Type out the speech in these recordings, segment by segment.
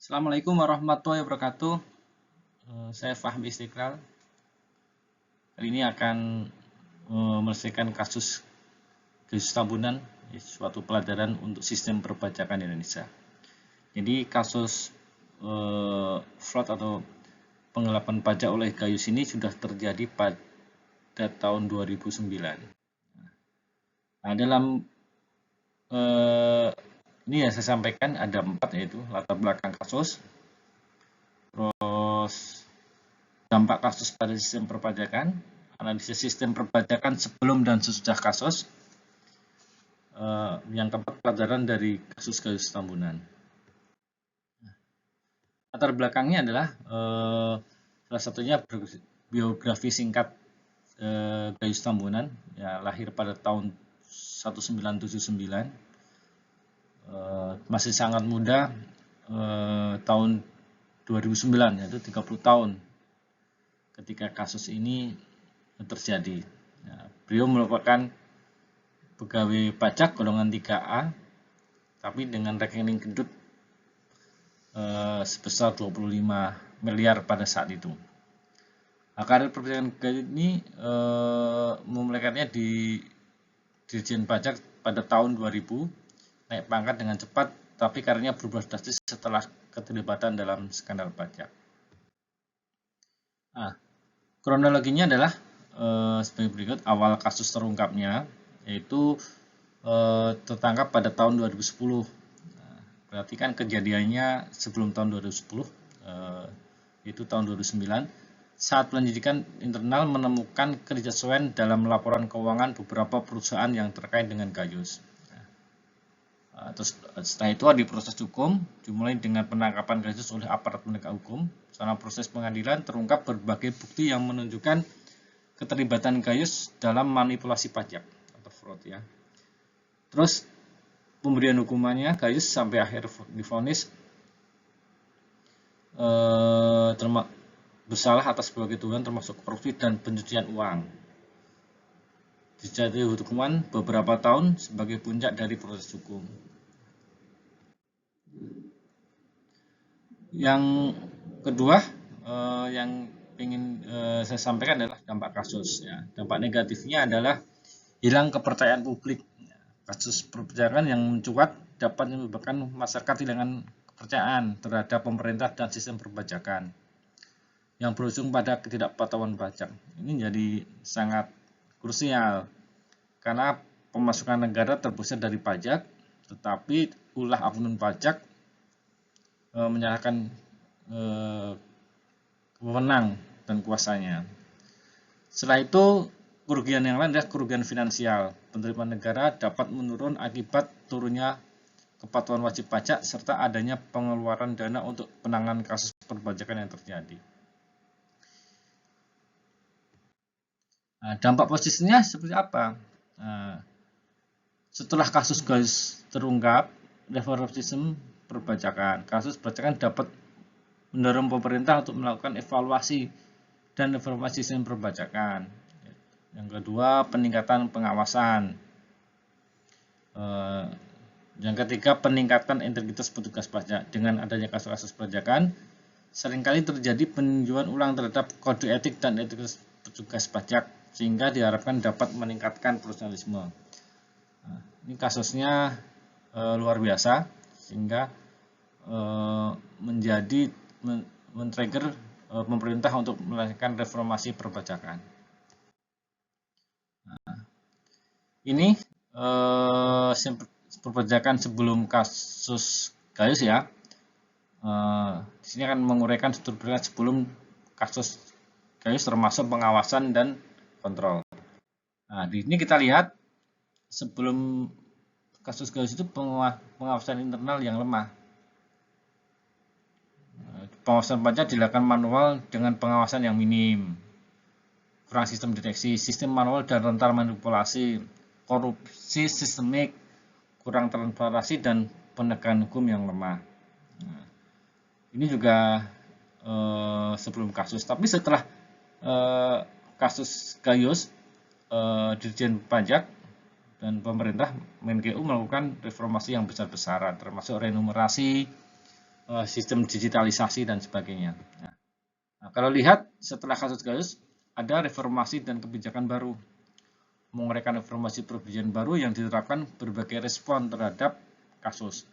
Assalamualaikum warahmatullahi wabarakatuh. Saya Fahmi Istiqlal. Kali ini akan menyelesaikan kasus tabunan, suatu pelajaran untuk sistem perpajakan di Indonesia. Jadi kasus fraud atau penggelapan pajak oleh Gayus ini sudah terjadi pada tahun 2009. Nah, dalam ini yang saya sampaikan ada 4, yaitu latar belakang kasus, terus dampak kasus pada sistem perpajakan, analisis sistem perpajakan sebelum dan sesudah kasus, yang keempat pelajaran dari kasus Gayus Tambunan. Latar belakangnya adalah salah satunya biografi singkat Gayus Tambunan, ya, lahir pada tahun 1979, masih sangat muda, tahun 2009, yaitu 30 tahun ketika kasus ini terjadi. Nah, beliau merupakan pegawai pajak golongan 3A, tapi dengan rekening gendut sebesar 25 miliar pada saat itu. Nah, karir perpajakan Gayus ini memulaikannya di Dirjen Pajak pada tahun 2000, naik pangkat dengan cepat, tapi karirnya berubah drastis setelah keterlibatan dalam skandal pajak. Nah, kronologinya adalah sebagai berikut. Awal kasus terungkapnya yaitu tertangkap pada tahun 2010. Nah, berarti kan kejadiannya sebelum tahun 2010, yaitu tahun 2009, saat penyelidikan internal menemukan ketidaksesuaian dalam laporan keuangan beberapa perusahaan yang terkait dengan Gayus. Terus setelah itu diproses hukum, dimulai dengan penangkapan Gayus oleh aparat penegak hukum. Selama proses pengadilan terungkap berbagai bukti yang menunjukkan keterlibatan Gayus dalam manipulasi pajak atau fraud, ya. Terus pemberian hukumannya, Gayus sampai akhir divonis bersalah atas berbagai tuduhan termasuk korupsi dan pencucian uang. Dijatuhi hukuman beberapa tahun sebagai puncak dari proses hukum. Yang kedua yang ingin saya sampaikan adalah dampak kasus, ya. Dampak negatifnya adalah hilang kepercayaan publik. Kasus perpajakan yang mencuat dapat menyebabkan masyarakat kehilangan kepercayaan terhadap pemerintah dan sistem perpajakan, yang berujung pada ketidakpatuhan pajak. Ini jadi sangat krusial karena pemasukan negara terpusat dari pajak, tetapi ulah oknum pajak menyalahkan wewenang dan kuasanya. Setelah itu, kerugian yang lain adalah kerugian finansial. Penerimaan negara dapat menurun akibat turunnya kepatuhan wajib pajak serta adanya pengeluaran dana untuk penanganan kasus perpajakan yang terjadi. Nah, dampak positifnya seperti apa? Nah, setelah kasus Gayus terungkap, reformasi sistem perpajakan, kasus perpajakan dapat mendorong pemerintah untuk melakukan evaluasi dan reformasi sistem perpajakan. Yang kedua, peningkatan pengawasan. Yang ketiga, peningkatan integritas petugas pajak. Dengan adanya kasus-kasus perpajakan, seringkali terjadi peninjauan ulang terhadap kode etik dan integritas petugas pajak, sehingga diharapkan dapat meningkatkan profesionalisme. Nah, ini kasusnya luar biasa, sehingga men-trigger pemerintah untuk melakukan reformasi perpajakan. Nah, ini perpajakan sebelum kasus Gayus, ya. Di sini akan menguraikan strukturnya sebelum kasus Gayus, termasuk pengawasan dan kontrol. Nah, di sini kita lihat sebelum kasus Gayus itu pengawasan internal yang lemah. Pengawasan pajak dilakukan manual dengan pengawasan yang minim, kurang sistem deteksi, sistem manual dan rentan manipulasi, korupsi sistemik, kurang transparansi, dan penegakan hukum yang lemah. Nah, ini juga sebelum kasus. Tapi setelah kasus Gayus, Dirjen Pajak dan pemerintah Menkeu melakukan reformasi yang besar-besaran, termasuk renumerasi, sistem digitalisasi dan sebagainya. Nah, kalau lihat setelah kasus-kasus ada reformasi dan kebijakan baru, menguraikan reformasi perbicaraan baru yang diterapkan berbagai respon terhadap kasus,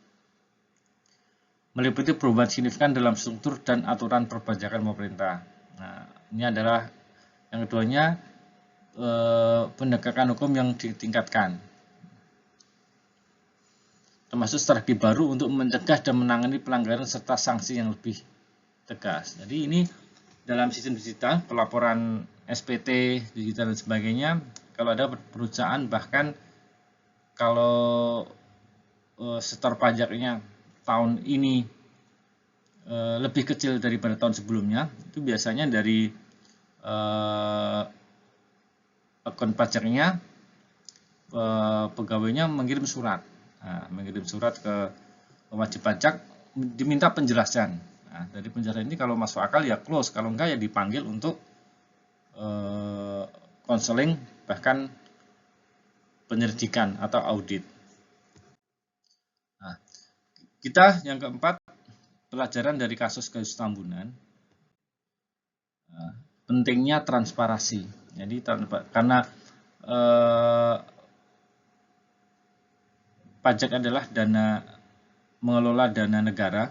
meliputi perubahan signifikan dalam struktur dan aturan perpajakan pemerintah. Nah, ini adalah yang keduanya, penegakan hukum yang ditingkatkan, termasuk strategi baru untuk mencegah dan menangani pelanggaran serta sanksi yang lebih tegas. Jadi ini dalam sistem digital, pelaporan SPT digital dan sebagainya, kalau ada perusahaan bahkan kalau setor pajaknya tahun ini lebih kecil daripada tahun sebelumnya, itu biasanya dari akun pajaknya pegawainya mengirim surat, ke wajib pajak diminta penjelasan. Nah, dari penjelasan ini kalau masuk akal ya close, kalau enggak ya dipanggil untuk konseling, bahkan penyelidikan atau audit. Nah, kita yang keempat, pelajaran dari kasus-kasus Tambunan, pentingnya transparansi. Jadi karena pajak adalah mengelola dana negara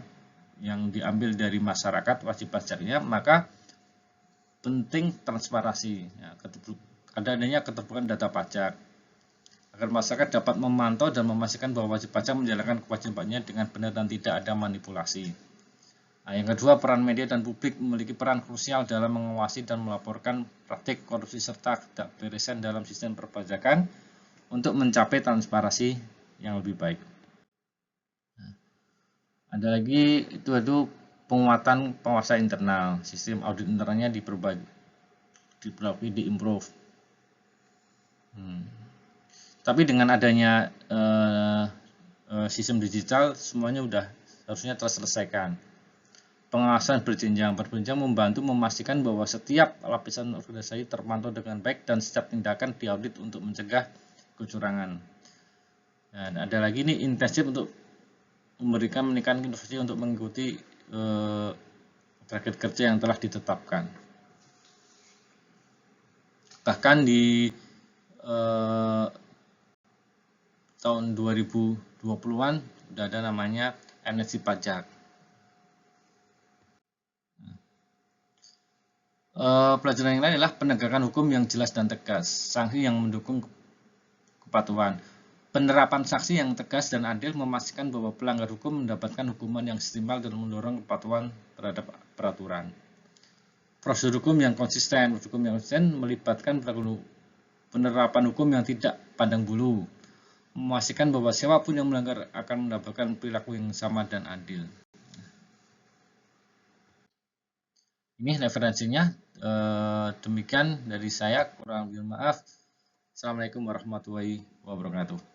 yang diambil dari masyarakat wajib pajaknya, maka penting transparansi, adanya keterbukaan data pajak, agar masyarakat dapat memantau dan memastikan bahwa wajib pajak menjalankan kewajibannya dengan benar dan tidak ada manipulasi. Nah, yang kedua, peran media dan publik memiliki peran krusial dalam mengawasi dan melaporkan praktik korupsi serta ketidakberesan dalam sistem perpajakan untuk mencapai transparansi yang lebih baik. Nah, ada lagi itu penguatan pengawasan internal, sistem audit internalnya diimprove. Tapi dengan adanya sistem digital, semuanya harusnya terselesaikan. Pengawasan berjenjang membantu memastikan bahwa setiap lapisan organisasi terpantau dengan baik dan setiap tindakan diaudit untuk mencegah kecurangan. Dan ada lagi nih, intensif untuk meningkatkan inovasi untuk mengikuti target kerja yang telah ditetapkan. Bahkan di tahun 2020-an sudah ada namanya amnesti pajak. Pelajaran yang lain adalah penegakan hukum yang jelas dan tegas, sanksi yang mendukung kepatuhan. Penerapan sanksi yang tegas dan adil memastikan bahwa pelanggar hukum mendapatkan hukuman yang setimpal dan mendorong kepatuhan terhadap peraturan. Prosedur hukum yang konsisten melibatkan penerapan hukum yang tidak pandang bulu, memastikan bahwa siapapun yang melanggar akan mendapatkan perilaku yang sama dan adil. Ini referensinya. Demikian dari saya, kurang lebih maaf. Assalamualaikum warahmatullahi wabarakatuh.